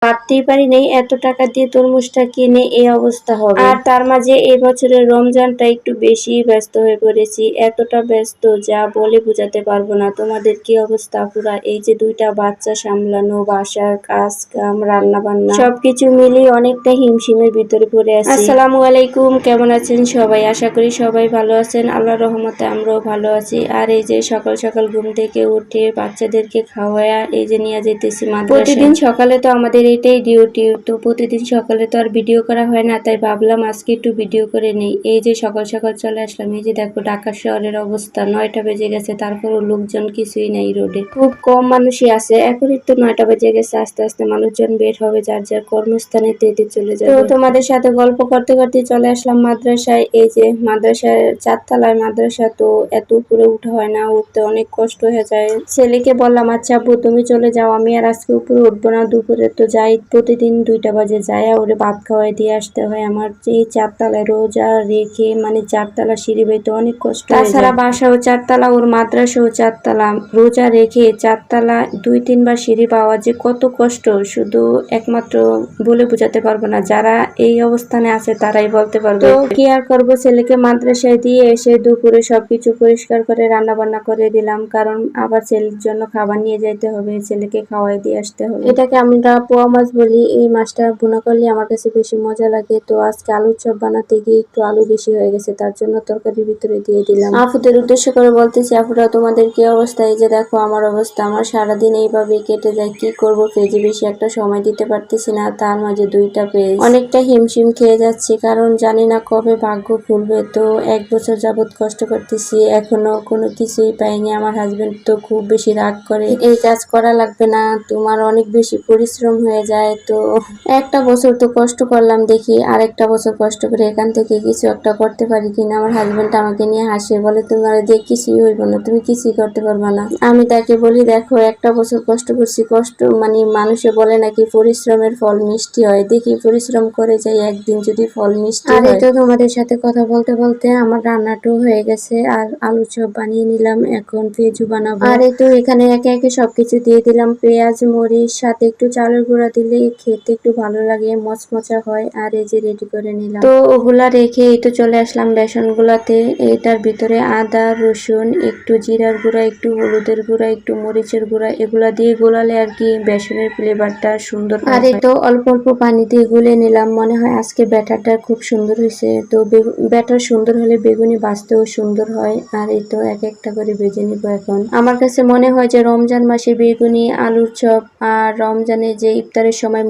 ভাবতেই পারি নাই এত টাকা দিয়ে তরমুজটা কিনে এই অবস্থা হবে। আর তার মাঝে এবছরের রমজানটা একটু বেশি ব্যস্ত হয়ে পড়েছি, এতটা ব্যস্ত যা বলে বোঝাতে পারবো না। তোমাদের কি অবস্থা? পুরা এই যে 2টা বাচ্চা সামলানো, বাসার কাজ কাম, রান্না বান্না সবকিছু মিলিয়ে অনেকটা হিমশিমের ভিতরে পড়ে আছি। আসসালামু আলাইকুম, কেমন আছেন সবাই? আশা করি সবাই ভালো আছেন। আল্লাহর রহমতে আমরাও ভালো আছি। আর এই যে সকাল সকাল ঘুম থেকে উঠে বাচ্চাদেরকে খাওয়ায়া এই যে নিয়ে যেতেছি মাদ্রাসায়। প্রতিদিন সকালে তো আমাদের এটাই ডিউটি, তো প্রতিদিন সকালে তো আর ভিডিও করা হয় না, তাই ভাবলাম আজকে একটু ভিডিও করে নেই। এই যে সকাল সকাল চলে আসলাম। এই যে দেখো ঢাকা শহরের অবস্থা, 9টা বেজে গেছে, তারপরও লোকজন কিছুই নেই রোডে, খুব কম মানুষই আছে। এখনই তো 9টা বেজে গেছে, আস্তে আস্তে মানুষজন বের হবে, যার যার কর্মস্থানে তেতে চলে যাবে। তো তোমাদের সাথে গল্প করতে করতে চলে আসলাম মাদ্রাসায়। এই যে মাদ্রাসায় 4তলায় মাদ্রাসা, তো এত উপরে উঠা হয় না, উঠতে অনেক কষ্ট হয়ে যায়। ছেলেকে বললাম আচ্ছা আব্বু তুমি চলে যাও, আমি আর আজকে উপরে উঠবো না, দুপুরে তো যাই প্রতিদিন 2টা বাজে, যায় ওরে ভাত খাওয়াই দিয়ে আসতে হয়। আমার যে 4তলায় রোজা রেখে মানে 4তলা সিঁড়ি বেতে অনেক কষ্ট। তাছাড়া বাসাও 4তলা, ওর মাদ্রাসাও 4তলা, রোজা রেখে 4তলা 2-3 বার সিঁড়ি পাওয়া যে কত কষ্ট, শুধু একমাত্র বলে বোঝাতে পারবো না, যারা এই অবস্থানে আছে তারাই বলতে পারবে। তো কি আর করবো, ছেলেকে মাদ্রাসায় দিয়ে এসে দুপুরে সবকিছু পরিষ্কার করে রান্না বান্না করে দিলাম, কারণ আবার ছেলের জন্য খাবার নিয়ে যাইতে হবে, ছেলেকে খাওয়াই দিয়ে আসতে হবে। এটাকে আমরা পোয়া মাছ বলি। এই মাছটা ভুনা করলে আমার কাছে বেশি মজা লাগে। তো আজকে আলুর চপ বানাতে গিয়ে একটু আলু বেশি হয়ে গেছে, তার জন্য তরকারির ভিতরে দিয়ে দিলাম। আপুদের উদ্দেশ্য করে বলতেছি, আপুরা তোমাদের কি অবস্থা? এই যে দেখো আমার অবস্থা, আমার সারাদিন এইভাবে কেটে যায়। কি করব, পেজে বেশি একটা সময় দিতে পারতেছি না, তার মাঝে 2টা পেজ, অনেকটা হিমশিম খেয়ে যাচ্ছি, কারণ জানি না কবে ভাগ্য খুলবে। তো 1 বছর যাবত কষ্ট করতেছি, এখনো কোনো কিছুই পাইনি। আমার হাজবেন্ড তো খুব বেশি রাগ করে, এই কাজ করা লাগবে না, তোমার অনেক বেশি পরিশ্রম হয়ে যায়। তো একটা বছর তো কষ্ট করলাম, দেখি আরেকটা বছর কষ্ট করে এখান থেকে কিছু একটা করতে পারি কিনা। আমার হাজবেন্ড আমাকে নিয়ে হাসে, বলে তোমার দিয়ে কিছুই হইব না, তুমি কিছুই করতে পারবা না। আমি তাকে বলি দেখো একটা বছর কষ্ট করছি, কষ্ট মানে মানুষে বলে নাকি পরিশ্রমের ফল মিষ্টি হয়, দেখি পরিশ্রম করে যাই, একদিন যদি ফল মিষ্টি হয়। আর এই তো তোমাদের সাথে কথা বলতে বলতে আমার রান্নাটাও হয়ে গেছে, আর আলু চপ বানিয়ে নিলাম, এখন পেঁয়াজু বানাবো। আর এই তো এখানে একে একে সবকিছু দিয়ে দিলাম, পেঁয়াজ মরিচ, সাথে একটু চালের গুঁড়া দিলে খেতে একটু ভালো লাগে, মচমচা হয়। আর এই যে রেডি করে নিলাম, তো ওগুলা রেখে এই তো চলে আসলাম বেসন গুলাতে। এটার ভিতরে আদা রসুন, একটু জিরার গুঁড়া, একটু হলুদের গুঁড়া, একটু মরিচের গুঁড়া, এগুলা দিয়ে গোলালে আর কি বেসনের ফ্লেভারটা সুন্দর। আর এই তো অল্প অল্প পানি দিয়ে গুলে নিলাম। মনে হয় আজকে ব্যাটারটা খুব সুন্দর হয়েছে। তো ব্যাটার সুন্দর হলে বেগুনি ভাজতেও সুন্দর হয়। আর এই তো এক একটা করে ভেজে নিব। এখন আমার কাছে মনে হয় যে রমজান মাসে বেগুনি, আলুর চপ আর রমজানে যে ইফতারের সময়